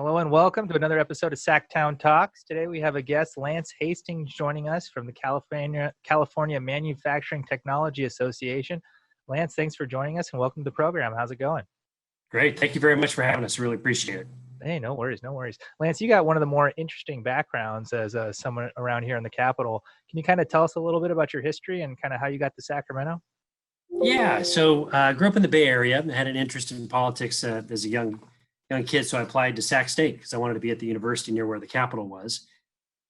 Hello and welcome to another episode of Sacktown Talks. Today we have a guest, Lance Hastings, joining us from the California Manufacturing Technology Association. Lance, thanks for joining us and welcome to the program. How's it going? Great. Thank you very much for having us. Really appreciate it. Hey, no worries. Lance, you got one of the more interesting backgrounds as someone around here in the Capitol. Can you kind of tell us a little bit about your history and kind of how you got to Sacramento? Yeah. So I grew up in the Bay Area and had an interest in politics as a young kid. So I applied to Sac State because I wanted to be at the university near where the Capitol was.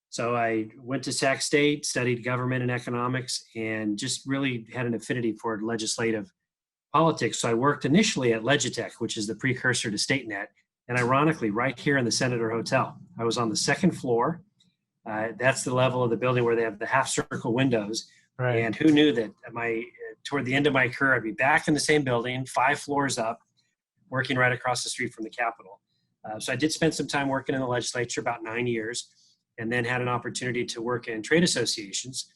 So I went to Sac State, studied government and economics, and just really had an affinity for legislative politics. So I worked initially at Legitech, which is the precursor to StateNet. And ironically, right here in the Senator Hotel, I was on the second floor. That's the level of the building where they have the half circle windows. Right. And who knew that toward the end of my career, I'd be back in the same building, 5 floors up, working right across the street from the Capitol. So I did spend some time working in the legislature, about 9 years, and then had an opportunity to work in trade associations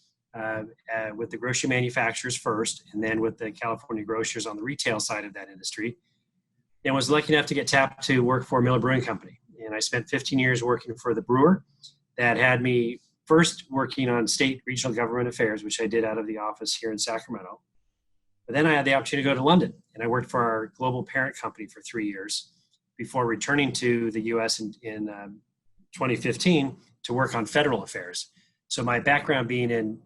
with the grocery manufacturers first, and then with the California grocers on the retail side of that industry. And was lucky enough to get tapped to work for Miller Brewing Company. And I spent 15 years working for the brewer. That had me first working on state regional government affairs, which I did out of the office here in Sacramento. But then I had the opportunity to go to London, and I worked for our global parent company for 3 years before returning to the U.S. in 2015 to work on federal affairs. So my background being in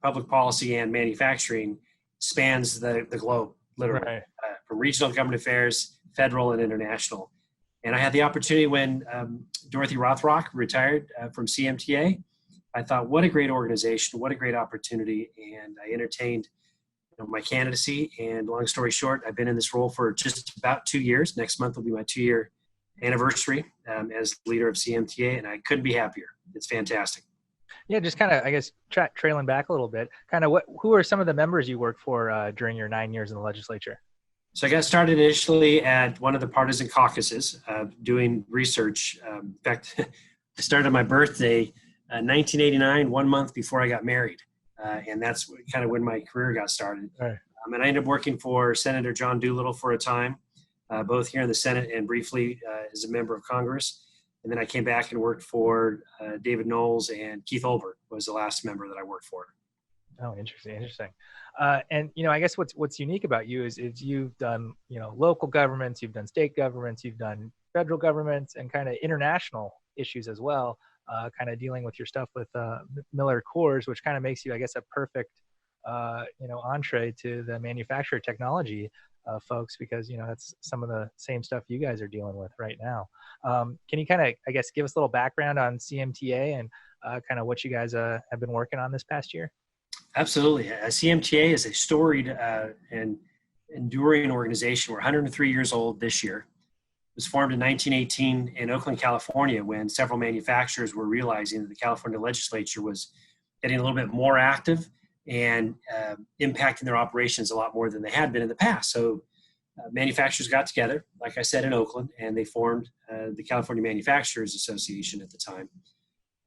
public policy and manufacturing spans the globe, literally, Right. From regional government affairs, federal and international. And I had the opportunity when Dorothy Rothrock retired from CMTA. I thought, what a great organization, what a great opportunity. And I entertained my candidacy. And long story short, I've been in this role for just about 2 years. Next month will be my 2-year anniversary as leader of CMTA, and I couldn't be happier. It's fantastic. Yeah, just kind of, I guess, trailing back a little bit, who are some of the members you worked for during your 9 years in the legislature? So I got started initially at one of the partisan caucuses doing research. In fact, I started on my birthday, 1989, 1 month before I got married. And that's kind of when my career got started. Right. And I ended up working for Senator John Doolittle for a time, both here in the Senate and briefly as a member of Congress. And then I came back and worked for David Knowles, and Keith Olbert was the last member that I worked for. Oh, interesting. And, I guess what's unique about you is you've done, local governments, you've done state governments, you've done federal governments, and kind of international issues as well, kind of dealing with your stuff with Miller Coors, which kind of makes you, I guess, a perfect, entree to the manufacturer technology folks, because, that's some of the same stuff you guys are dealing with right now. Can you kind of, I guess, give us a little background on CMTA and kind of what you guys have been working on this past year? Absolutely. CMTA is a storied and enduring organization. We're 103 years old this year. It was formed in 1918 in Oakland, California, when several manufacturers were realizing that the California legislature was getting a little bit more active and impacting their operations a lot more than they had been in the past. So manufacturers got together, like I said, in Oakland, and they formed the California Manufacturers Association at the time.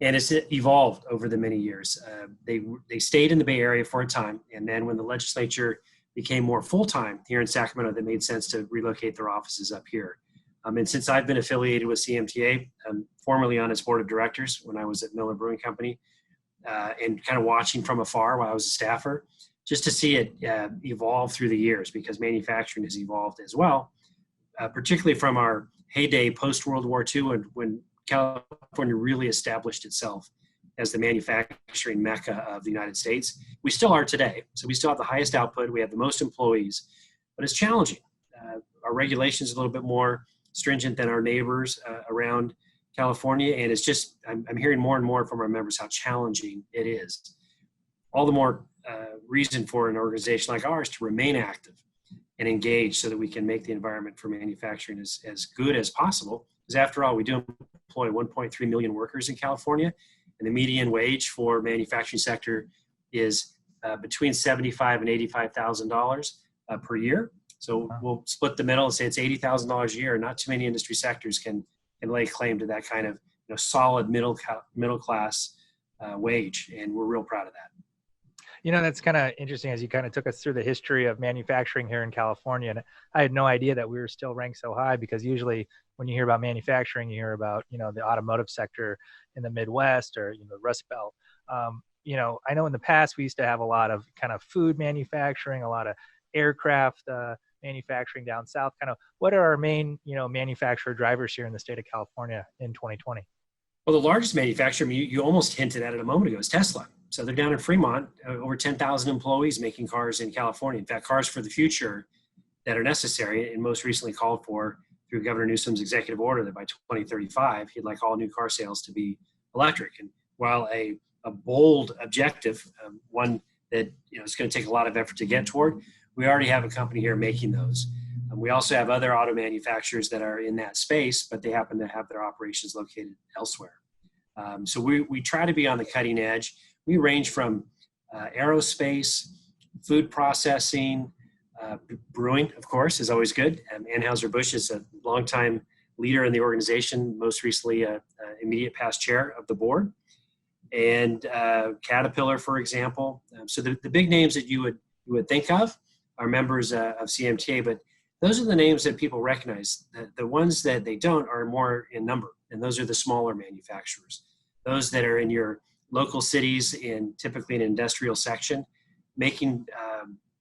And it's evolved over the many years. They stayed in the Bay Area for a time, and then when the legislature became more full-time here in Sacramento, that made sense to relocate their offices up here. And since I've been affiliated with CMTA, I'm formerly on its board of directors when I was at Miller Brewing Company, and kind of watching from afar while I was a staffer, just to see it evolve through the years, because manufacturing has evolved as well, particularly from our heyday post-World War II when California really established itself as the manufacturing mecca of the United States. We still are today. So we still have the highest output. We have the most employees, but it's challenging. Our regulations are a little bit more stringent than our neighbors around California. And it's just, I'm hearing more and more from our members how challenging it is. All the more reason for an organization like ours to remain active and engaged so that we can make the environment for manufacturing as good as possible. Because after all, we do employ 1.3 million workers in California, and the median wage for manufacturing sector is between $75,000 and $85,000 per year. So we'll split the middle and say it's $80,000 a year. Not too many industry sectors can lay claim to that kind of solid middle class wage, and we're real proud of that. That's kind of interesting as you kind of took us through the history of manufacturing here in California. And I had no idea that we were still ranked so high, because usually when you hear about manufacturing, you hear about, the automotive sector in the Midwest or, the Rust Belt. I know in the past we used to have a lot of kind of food manufacturing, a lot of aircraft manufacturing down south. Kind of what are our main, manufacturer drivers here in the state of California in 2020? Well, the largest manufacturer, I mean, you almost hinted at it a moment ago, is Tesla. So they're down in Fremont, over 10,000 employees making cars in California. In fact, cars for the future that are necessary and most recently called for through Governor Newsom's executive order that by 2035, he'd like all new car sales to be electric. And while a bold objective, one that is going to take a lot of effort to get toward, we already have a company here making those. We also have other auto manufacturers that are in that space, but they happen to have their operations located elsewhere. So we try to be on the cutting edge. We range from aerospace, food processing, brewing, of course, is always good. Anheuser-Busch is a longtime leader in the organization, most recently immediate past chair of the board. And Caterpillar, for example. So the big names that you would think of are members of CMTA, but those are the names that people recognize. The ones that they don't are more in number, and those are the smaller manufacturers. Those that are in your local cities, in typically an industrial section, making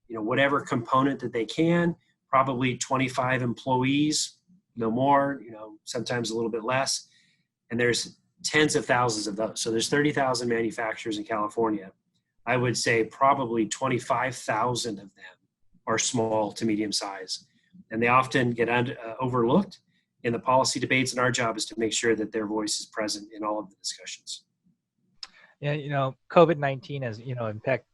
whatever component that they can, probably 25 employees, no more, sometimes a little bit less. And there's tens of thousands of those. So there's 30,000 manufacturers in California. I would say probably 25,000 of them are small to medium size. And they often get overlooked in the policy debates. And our job is to make sure that their voice is present in all of the discussions. Yeah, COVID-19 has,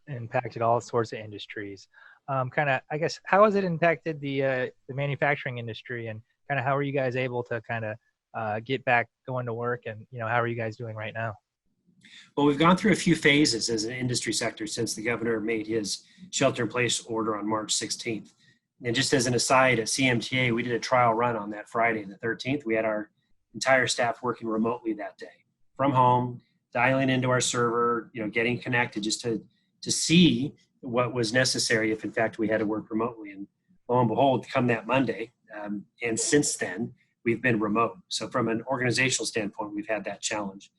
impacted all sorts of industries. I guess, how has it impacted the manufacturing industry, and kind of how are you guys able to kind of get back going to work, and, how are you guys doing right now? Well, we've gone through a few phases as an industry sector since the governor made his shelter-in-place order on March 16th. And just as an aside, at CMTA, we did a trial run on that Friday, the 13th. We had our entire staff working remotely that day from home, dialing into our server, getting connected just to see what was necessary if, in fact, we had to work remotely. And lo and behold, come that Monday, and since then, we've been remote. So from an organizational standpoint, we've had that challenge.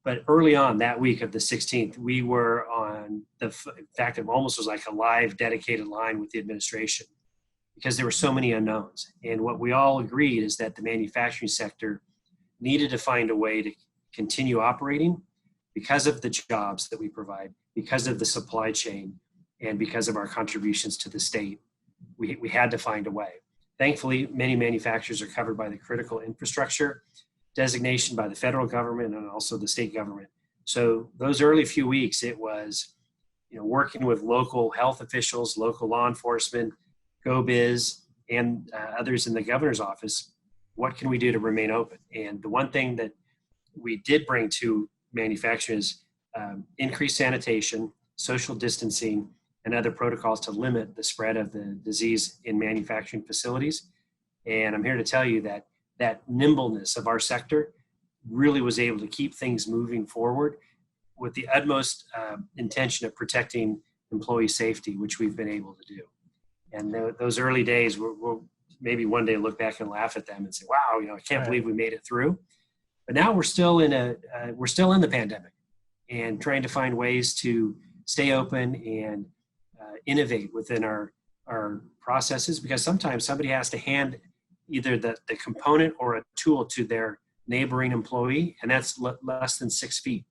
But early on that week of the 16th, we were on in fact, it almost was like a live dedicated line with the administration because there were so many unknowns. And what we all agreed is that the manufacturing sector needed to find a way to continue operating because of the jobs that we provide, because of the supply chain, and because of our contributions to the state. We had to find a way. Thankfully, many manufacturers are covered by the critical infrastructure designation by the federal government and also the state government. So those early few weeks, it was, working with local health officials, local law enforcement, GoBiz, and others in the governor's office. What can we do to remain open? And the one thing that we did bring to manufacturing is increased sanitation, social distancing, and other protocols to limit the spread of the disease in manufacturing facilities. And I'm here to tell you that nimbleness of our sector really was able to keep things moving forward with the utmost intention of protecting employee safety, which we've been able to do. And those early days, we'll maybe one day look back and laugh at them and say, wow, I can't believe we made it through. But now we're still in the pandemic and trying to find ways to stay open and innovate within our processes, because sometimes somebody has to hand either the component or a tool to their neighboring employee, and that's less than 6 feet.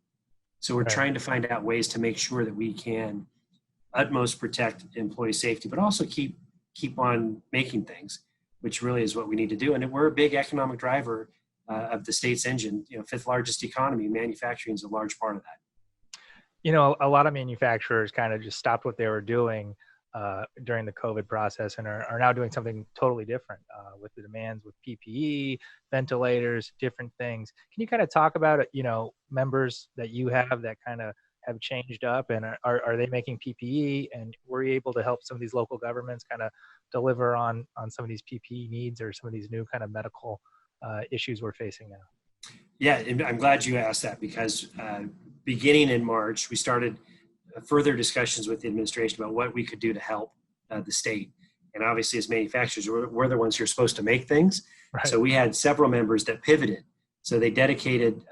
So we're trying to find out ways to make sure that we can utmost protect employee safety, but also keep on making things, which really is what we need to do. And we're a big economic driver of the state's engine, fifth largest economy. Manufacturing is a large part of that. A lot of manufacturers kind of just stopped what they were doing during the COVID process and are now doing something totally different with the demands with PPE, ventilators, different things. Can you kind of talk about, members that you have that kind of have changed up, and are they making PPE, and were you able to help some of these local governments kind of deliver on some of these PPE needs or some of these new kind of medical issues we're facing now? Yeah, and I'm glad you asked that, because beginning in March, we started further discussions with the administration about what we could do to help the state. And obviously, as manufacturers, we're the ones who are supposed to make things. Right. So we had several members that pivoted. So they dedicated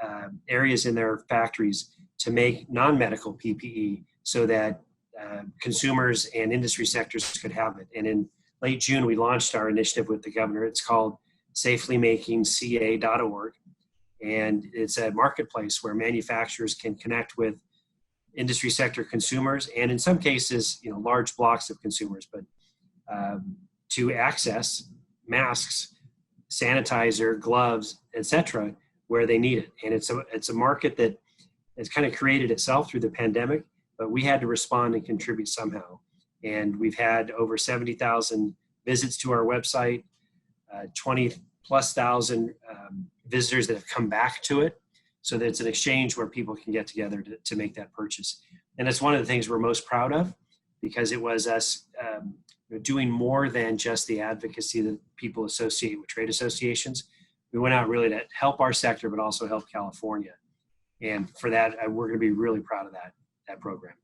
areas in their factories to make non-medical PPE so that consumers and industry sectors could have it. And in late June, we launched our initiative with the governor. It's called safelymakingca.org. And it's a marketplace where manufacturers can connect with industry sector consumers, and in some cases, large blocks of consumers, but to access masks, sanitizer, gloves, etc., where they need it. And it's a market that has kind of created itself through the pandemic, but we had to respond and contribute somehow. And we've had over 70,000 visits to our website, 20,000+ visitors that have come back to it. So that it's an exchange where people can get together to make that purchase. And it's one of the things we're most proud of, because it was us doing more than just the advocacy that people associate with trade associations. We went out really to help our sector, but also help California. And for that, we're going to be really proud of that program.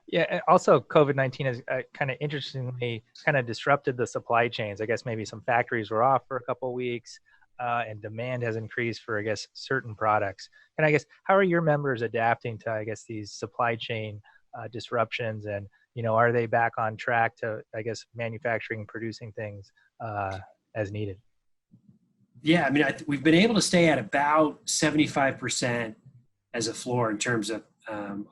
Yeah. And also, COVID-19 has kind of interestingly kind of disrupted the supply chains. I guess maybe some factories were off for a couple of weeks. And demand has increased for, I guess, certain products. And I guess, how are your members adapting to, I guess, these supply chain disruptions? And, are they back on track to, I guess, manufacturing, producing things as needed? Yeah, I mean, we've been able to stay at about 75% as a floor in terms of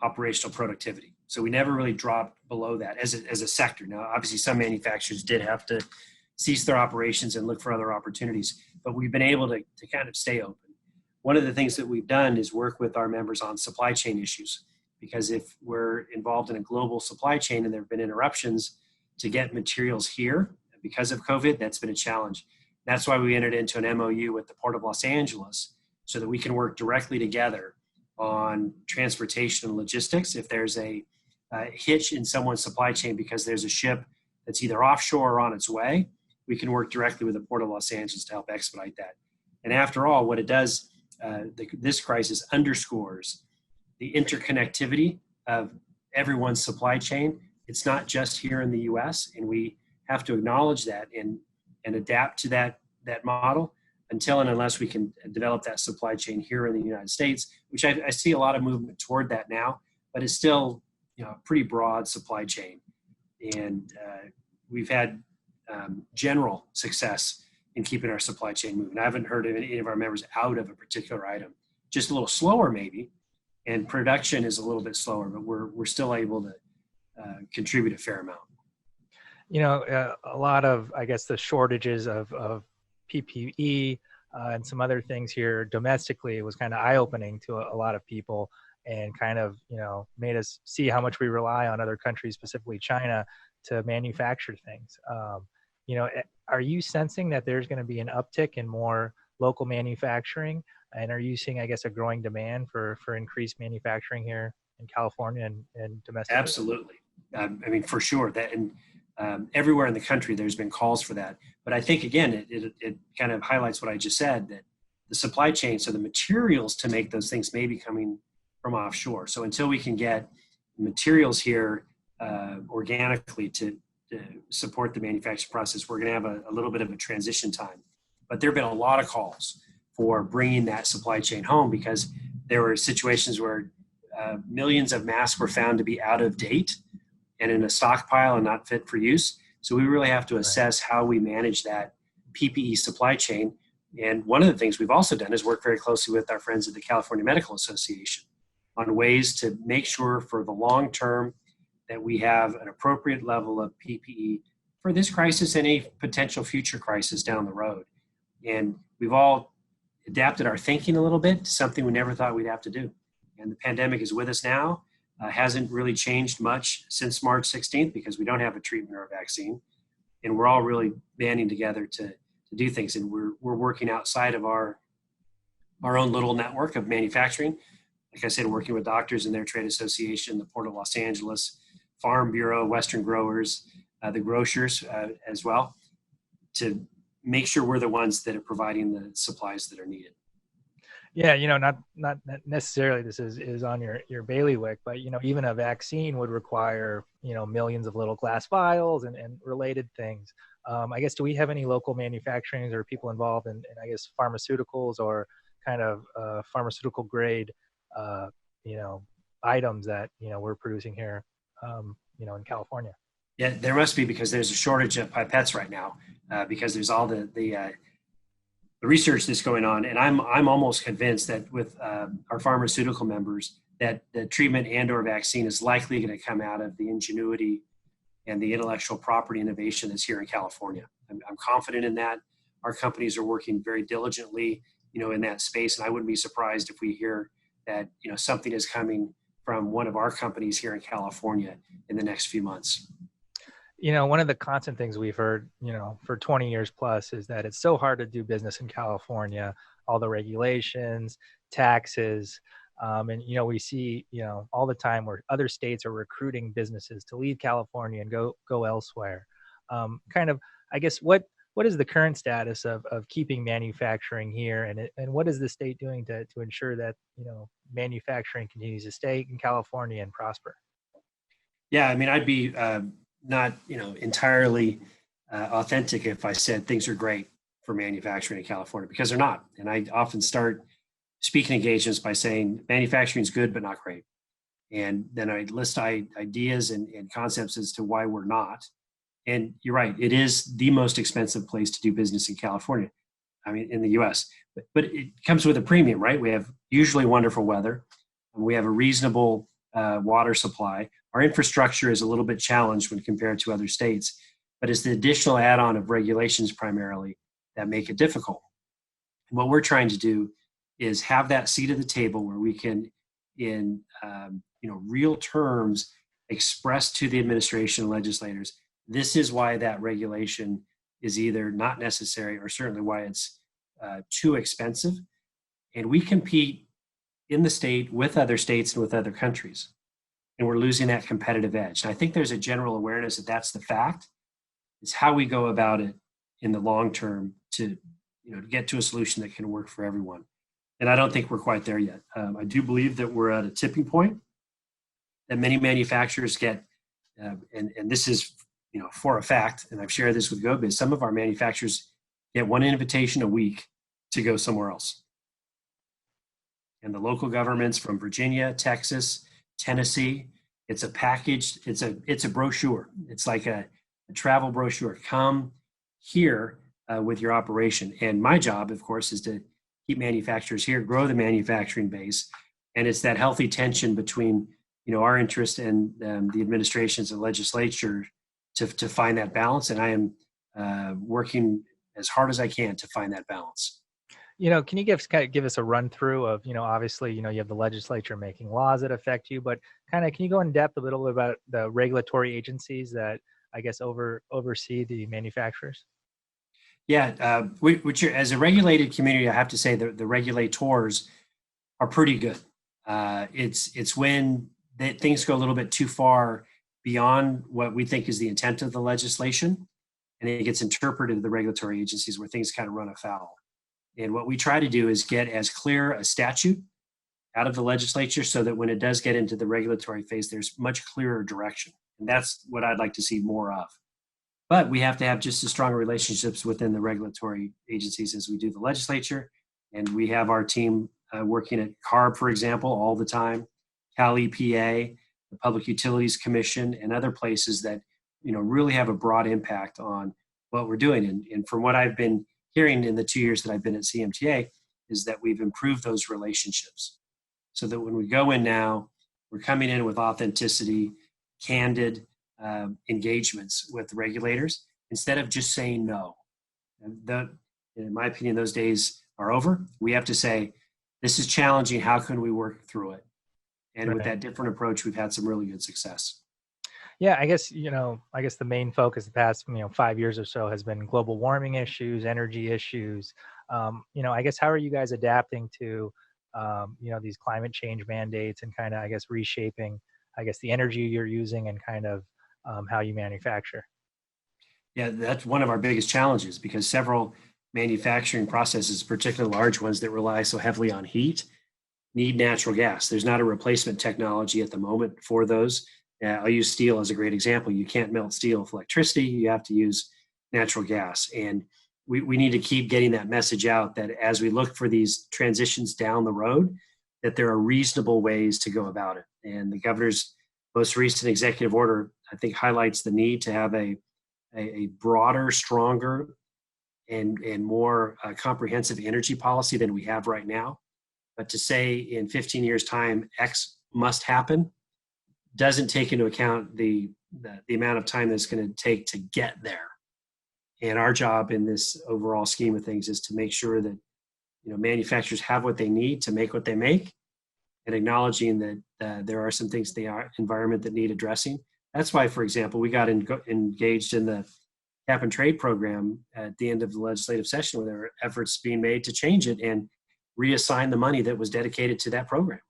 operational productivity. So we never really dropped below that as a sector. Now, obviously, some manufacturers did have to cease their operations and look for other opportunities, but we've been able to kind of stay open. One of the things that we've done is work with our members on supply chain issues, because if we're involved in a global supply chain and there have been interruptions to get materials here because of COVID, that's been a challenge. That's why we entered into an MOU with the Port of Los Angeles so that we can work directly together on transportation and logistics. If there's a hitch in someone's supply chain because there's a ship that's either offshore or on its way, we can work directly with the Port of Los Angeles to help expedite that. And after all, what it does, this crisis underscores the interconnectivity of everyone's supply chain. It's not just here in the US, and we have to acknowledge that and adapt to that model until and unless we can develop that supply chain here in the United States, which I see a lot of movement toward that now, but it's still a pretty broad supply chain. And we've had general success in keeping our supply chain moving. I haven't heard of any of our members out of a particular item, just a little slower maybe, and production is a little bit slower, but we're still able to contribute a fair amount. A lot of, I guess, the shortages of PPE and some other things here domestically was kind of eye-opening to a lot of people, and kind of, made us see how much we rely on other countries, specifically China, to manufacture things. Are you sensing that there's going to be an uptick in more local manufacturing? And are you seeing, I guess, a growing demand for increased manufacturing here in California and domestically? Absolutely. I mean, for sure. That, and everywhere in the country, there's been calls for that. But I think, again, it kind of highlights what I just said, that the supply chain, so the materials to make those things may be coming from offshore. So until we can get materials here organically to support the manufacturing process, we're going to have a little bit of a transition time. But there have been a lot of calls for bringing that supply chain home, because there were situations where millions of masks were found to be out of date and in a stockpile and not fit for use. So we really have to assess how we manage that PPE supply chain. And one of the things we've also done is work very closely with our friends at the California Medical Association on ways to make sure for the long term that we have an appropriate level of PPE for this crisis and any potential future crisis down the road. And we've all adapted our thinking a little bit to something we never thought we'd have to do. And the pandemic is with us now. Hasn't really changed much since March 16th because we don't have a treatment or a vaccine. And we're all really banding together to do things. And we're working outside of our own little network of manufacturing. Like I said, working with doctors and their trade association, the Port of Los Angeles, Farm Bureau, Western Growers, the grocers as well, to make sure we're the ones that are providing the supplies that are needed. Yeah, not necessarily this is on your bailiwick, but even a vaccine would require millions of little glass vials and related things. I guess, do we have any local manufacturing or people involved in I guess pharmaceuticals or kind of pharmaceutical grade uh, you know items that we're producing here in California? Yeah, there must be, because there's a shortage of pipettes right now, because there's all the research that's going on, and I'm almost convinced that with our pharmaceutical members, that the treatment and/or vaccine is likely going to come out of the ingenuity and the intellectual property innovation that's here in California. I'm confident in that. Our companies are working very diligently, in that space, and I wouldn't be surprised if we hear that something is coming from one of our companies here in California in the next few months. One of the constant things we've heard, for 20 years plus is that it's so hard to do business in California, all the regulations, taxes. And, we see, all the time where other states are recruiting businesses to leave California and go elsewhere. Kind of, I guess, what is the current status of keeping manufacturing here? And what is the state doing to ensure that, manufacturing continues to stay in California and prosper? Yeah, I mean, I'd be not entirely authentic if I said things are great for manufacturing in California, because they're not. And I often start speaking engagements by saying manufacturing is good but not great, and then I list ideas and concepts as to why we're not. And you're right, it is the most expensive place to do business in California. I mean, in the U.S., but it comes with a premium, right? We have usually wonderful weather, and we have a reasonable water supply. Our infrastructure is a little bit challenged when compared to other states, but it's the additional add-on of regulations primarily that make it difficult. And what we're trying to do is have that seat at the table where we can, in real terms, express to the administration and legislators, this is why that regulation is either not necessary or certainly why it's too expensive. And we compete in the state with other states and with other countries, and we're losing that competitive edge. And I think there's a general awareness that that's the fact. It's how we go about it in the long term to get to a solution that can work for everyone. And I don't think we're quite there yet. I do believe that we're at a tipping point, that many manufacturers get, and this is for a fact, and I've shared this with GoBiz, some of our manufacturers get one invitation a week to go somewhere else. And the local governments from Virginia, Texas, Tennessee, it's a package, it's a brochure. It's like a travel brochure. Come here with your operation. And my job, of course, is to keep manufacturers here, grow the manufacturing base. And it's that healthy tension between our interest and the administrations and legislature to find that balance. And I am working as hard as I can to find that balance. Can you give us a run through of, obviously, you have the legislature making laws that affect you, but kind of, can you go in depth a little bit about the regulatory agencies that I guess oversee the manufacturers? Yeah, which as a regulated community, I have to say the regulators are pretty good. It's when things go a little bit too far beyond what we think is the intent of the legislation, and it gets interpreted to the regulatory agencies where things kind of run afoul. And what we try to do is get as clear a statute out of the legislature so that when it does get into the regulatory phase, there's much clearer direction. And that's what I'd like to see more of. But we have to have just as strong relationships within the regulatory agencies as we do the legislature. And we have our team working at CARB, for example, all the time, Cal EPA, the Public Utilities Commission, and other places that really have a broad impact on what we're doing. And from what I've been hearing in the 2 years that I've been at CMTA is that we've improved those relationships so that when we go in now, we're coming in with authenticity, candid engagements with the regulators instead of just saying no. And in my opinion, those days are over. We have to say, this is challenging. How can we work through it? And with that different approach, we've had some really good success. Yeah, I guess, the main focus the past, 5 years or so has been global warming issues, energy issues. I guess, how are you guys adapting to, these climate change mandates and kind of, I guess, reshaping, I guess, the energy you're using and kind of how you manufacture? Yeah, that's one of our biggest challenges because several manufacturing processes, particularly large ones that rely so heavily on heat, need natural gas. There's not a replacement technology at the moment for those. I'll use steel as a great example. You can't melt steel with electricity. You have to use natural gas. And we need to keep getting that message out that as we look for these transitions down the road, that there are reasonable ways to go about it. And the governor's most recent executive order, I think, highlights the need to have a broader, stronger, and more comprehensive energy policy than we have right now. But to say in 15 years' time, X must happen doesn't take into account the amount of time that's going to take to get there. And our job in this overall scheme of things is to make sure that manufacturers have what they need to make what they make, and acknowledging that there are some things in the environment that need addressing. That's why, for example, we got engaged in the cap and trade program at the end of the legislative session, where there were efforts being made to change it and reassign the money that was dedicated to that program.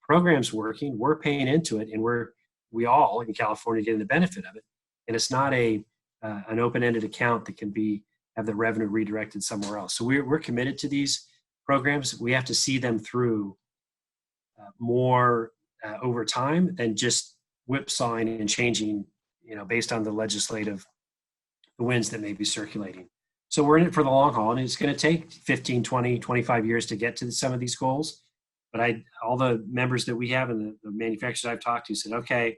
Program's working, we're paying into it, and we all in California getting the benefit of it. And it's not an open-ended account that can have the revenue redirected somewhere else. So we're committed to these programs. We have to see them through more over time than just whipsawing and changing, based on the legislative winds that may be circulating. So we're in it for the long haul, and it's going to take 15, 20, 25 years to get to some of these goals. But all the members that we have and the manufacturers I've talked to said, okay,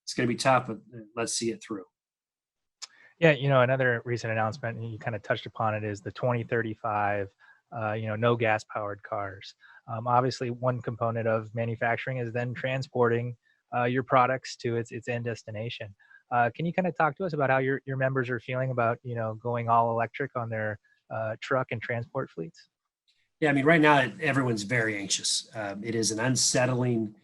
it's going to be tough, but let's see it through. Yeah, another recent announcement, and you kind of touched upon it, is the 2035, no gas-powered cars. Obviously, one component of manufacturing is then transporting your products to its end destination. Can you kind of talk to us about how your members are feeling about going all electric on their truck and transport fleets? Yeah, I mean, right now everyone's very anxious. It is an unsettling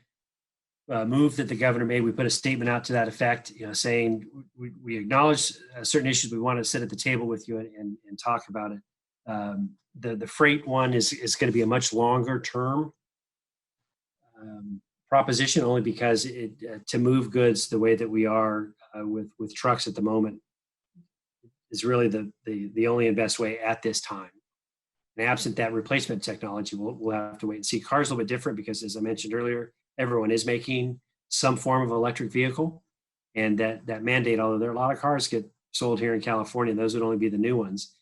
move that the governor made. We put a statement out to that effect, saying we acknowledge certain issues. We want to sit at the table with you and talk about it. The freight one is going to be a much longer term proposition, only because to move goods the way that we are with trucks at the moment is really the only and best way at this time. And absent that replacement technology, we'll have to wait and see. Cars are a little bit different because, as I mentioned earlier, everyone is making some form of electric vehicle, and that mandate, although there are a lot of cars get sold here in California, and those would only be the new ones.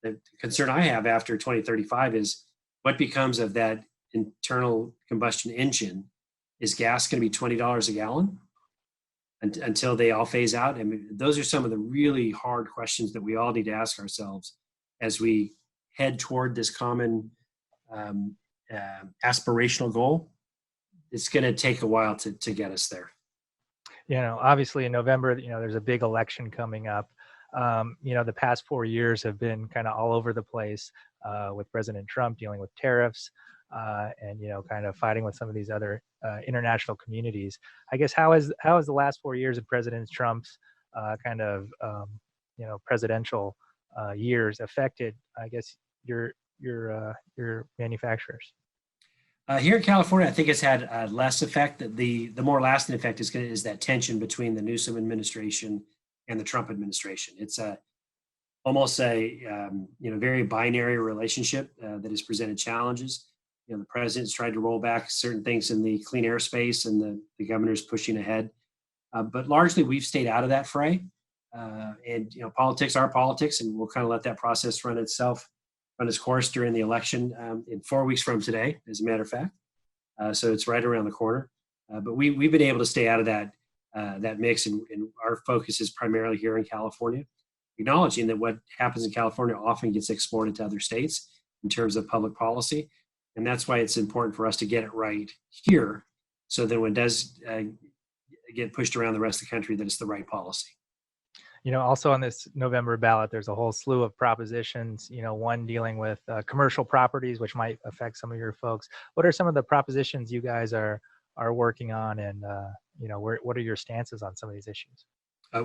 The concern I have after 2035 is what becomes of that internal combustion engine. Is gas going to be $20 a gallon until they all phase out? I mean, those are some of the really hard questions that we all need to ask ourselves as we head toward this common aspirational goal. It's going to take a while to get us there. Obviously in November, there's a big election coming up. The past 4 years have been kind of all over the place with President Trump dealing with tariffs and kind of fighting with some of these other international communities. I guess how has the last 4 years of President Trump's presidential years affected, I guess, your manufacturers? Here in California, I think it's had less effect. The more lasting effect is that tension between the Newsom administration and the Trump administration. It's almost a very binary relationship that has presented challenges. The president's tried to roll back certain things in the clean air space, and the governor's pushing ahead. But largely, we've stayed out of that fray. And politics are politics, and we'll kind of let that process run its course during the election in 4 weeks from today, as a matter of fact. So it's right around the corner. But we've been able to stay out of that mix, and our focus is primarily here in California, acknowledging that what happens in California often gets exported to other states in terms of public policy. And that's why it's important for us to get it right here, so that when it does get pushed around the rest of the country, that it's the right policy. Also on this November ballot, there's a whole slew of propositions, one dealing with commercial properties, which might affect some of your folks. What are some of the propositions you guys are working on, and what are your stances on some of these issues?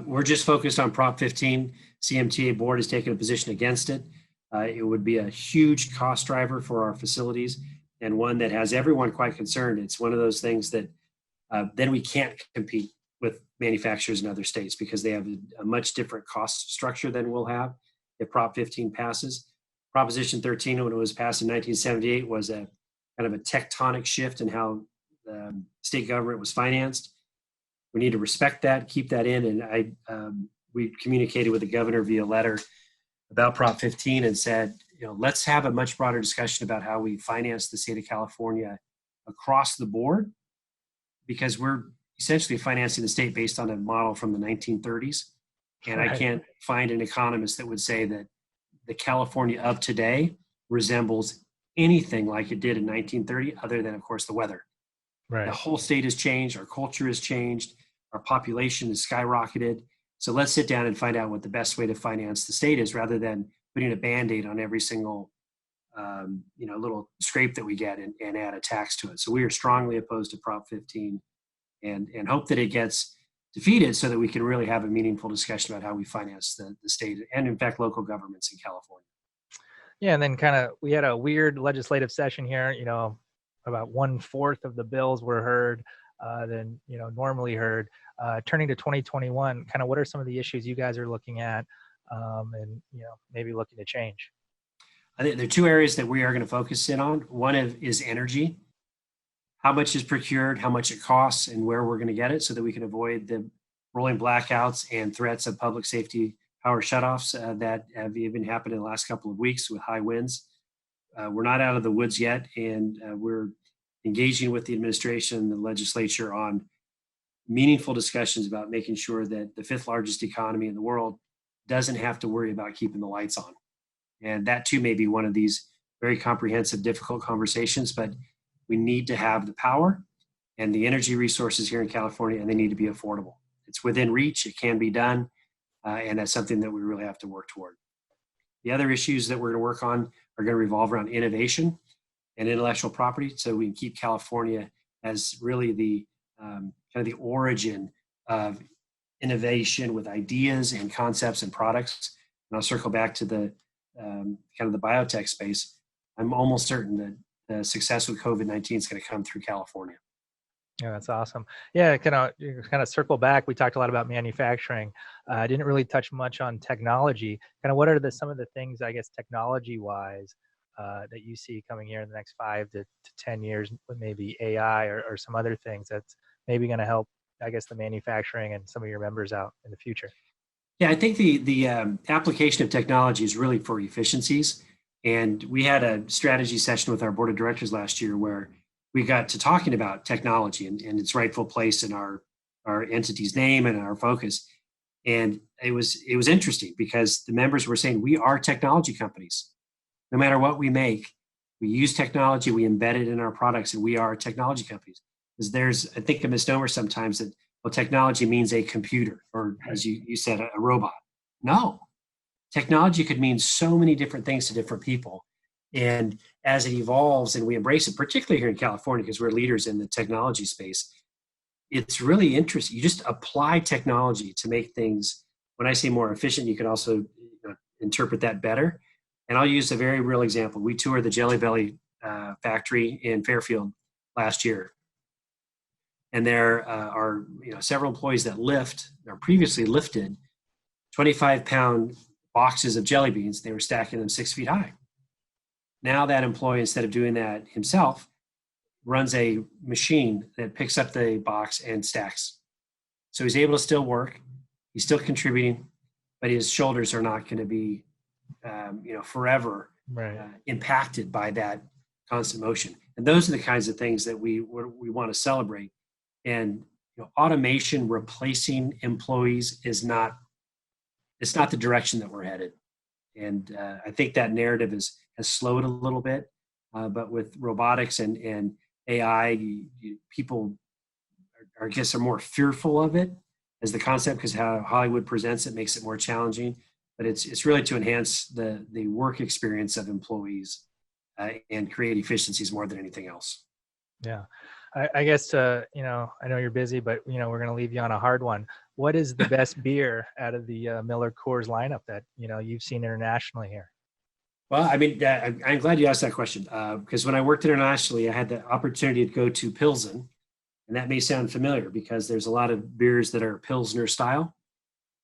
We're just focused on Prop 15. CMTA board has taken a position against it. It would be a huge cost driver for our facilities, and one that has everyone quite concerned. It's one of those things that then we can't compete with manufacturers in other states because they have a much different cost structure than we'll have if Prop 15 passes. Proposition 13, when it was passed in 1978, was a kind of a tectonic shift in how state government was financed. We need to respect that, keep that in. And we communicated with the governor via letter about Prop 15 and said, let's have a much broader discussion about how we finance the state of California across the board, because we're essentially financing the state based on a model from the 1930s. And I can't find an economist that would say that the California of today resembles anything like it did in 1930, other than, of course, the weather. Right. The whole state has changed. Our culture has changed. Our population has skyrocketed. So let's sit down and find out what the best way to finance the state is, rather than putting a Band-Aid on every single little scrape that we get and add a tax to it. So we are strongly opposed to Prop 15 and hope that it gets defeated so that we can really have a meaningful discussion about how we finance the state and, in fact, local governments in California. Yeah, and then we had a weird legislative session here. About 1/4 of the bills were heard than normally heard. Turning to 2021, kind of what are some of the issues you guys are looking at, and maybe looking to change? I think there are two areas that we are going to focus in on. One is energy. How much is procured, how much it costs, and where we're going to get it, so that we can avoid the rolling blackouts and threats of public safety power shutoffs that have even happened in the last couple of weeks with high winds. We're not out of the woods yet, and we're engaging with the administration and the legislature on meaningful discussions about making sure that the fifth largest economy in the world doesn't have to worry about keeping the lights on. And that too may be one of these very comprehensive, difficult conversations, but we need to have the power and the energy resources here in California, and they need to be affordable. It's within reach, it can be done, and that's something that we really have to work toward. The other issues that we're going to work on are going to revolve around innovation and intellectual property, so we can keep California as really the kind of the origin of innovation with ideas and concepts and products. And I'll circle back to the kind of the biotech space. I'm almost certain that the success with COVID-19 is going to come through California. Yeah, that's awesome. Yeah, kind of circle back. We talked a lot about manufacturing. I didn't really touch much on technology. Kind of what are some of the things, I guess, technology-wise, that you see coming here in the next 5 to 10 years, with maybe AI or some other things that's maybe going to help, I guess, the manufacturing and some of your members out in the future? Yeah, I think the application of technology is really for efficiencies. And we had a strategy session with our board of directors last year where we got to talking about technology and its rightful place in our entity's name and our focus. And it was interesting because the members were saying, we are technology companies. No matter what we make, we use technology, we embed it in our products, and we are technology companies. Because there's, I think, a misnomer sometimes that, well, technology means a computer, or as you said, a robot. No. Technology could mean so many different things to different people. And as it evolves and we embrace it, particularly here in California, because we're leaders in the technology space, it's really interesting. You just apply technology to make things, when I say more efficient, you can also interpret that better. And I'll use a very real example. We toured the Jelly Belly factory in Fairfield last year. And there are several employees that previously lifted 25-pound boxes of jelly beans. They were stacking them 6 feet high. Now that employee, instead of doing that himself, runs a machine that picks up the box and stacks. So he's able to still work. He's still contributing, but his shoulders are not going to be, forever impacted by that constant motion. And those are the kinds of things that we want to celebrate. And automation replacing employees it's not the direction that we're headed. And I think that narrative has slowed a little bit. But with robotics and AI, people are more fearful of it as the concept, because how Hollywood presents it makes it more challenging. But it's really to enhance the work experience of employees and create efficiencies more than anything else. Yeah. I guess, I know you're busy, but, we're going to leave you on a hard one. What is the best beer out of the Miller Coors lineup that, you've seen internationally here? Well, I mean, I'm glad you asked that question because when I worked internationally, I had the opportunity to go to Pilsen. And that may sound familiar because there's a lot of beers that are Pilsner style.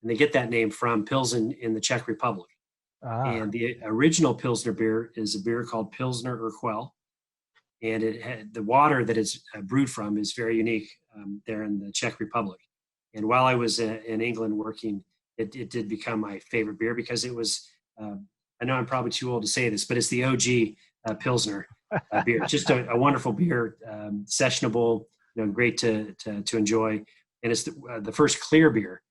And they get that name from Pilsen in the Czech Republic. And the original Pilsner beer is a beer called Pilsner Urquell. And the water that it's brewed from is very unique there in the Czech Republic. And while I was in England working, it did become my favorite beer because it was, I know I'm probably too old to say this, but it's the OG Pilsner beer. Just a wonderful beer, sessionable, great to enjoy. And it's the first clear beer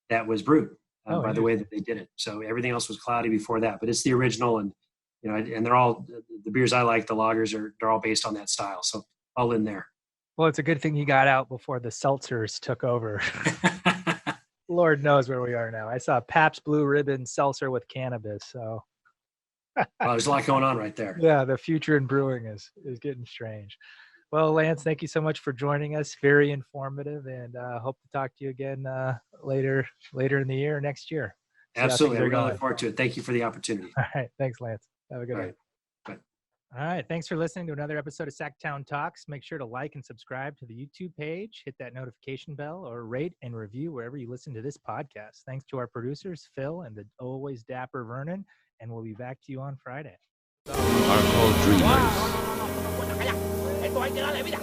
that was brewed by the way that they did it. So everything else was cloudy before that, but it's the original. And and they're all, the beers I like, the lagers, they're all based on that style. So all in there. Well, it's a good thing you got out before the seltzers took over. Lord knows where we are now. I saw Pabst Blue Ribbon seltzer with cannabis. So well, there's a lot going on right there. Yeah, the future in brewing is getting strange. Well, Lance, thank you so much for joining us. Very informative, and hope to talk to you again later in the year, next year. Absolutely. I really look forward to it. Thank you for the opportunity. All right. Thanks, Lance. Have a good night. Bye. All right. Thanks for listening to another episode of Sacktown Talks. Make sure to like and subscribe to the YouTube page, hit that notification bell, or rate and review wherever you listen to this podcast. Thanks to our producers, Phil and the always dapper Vernon, and we'll be back to you on Friday. Are called dreamers. Esto hay que darle vida.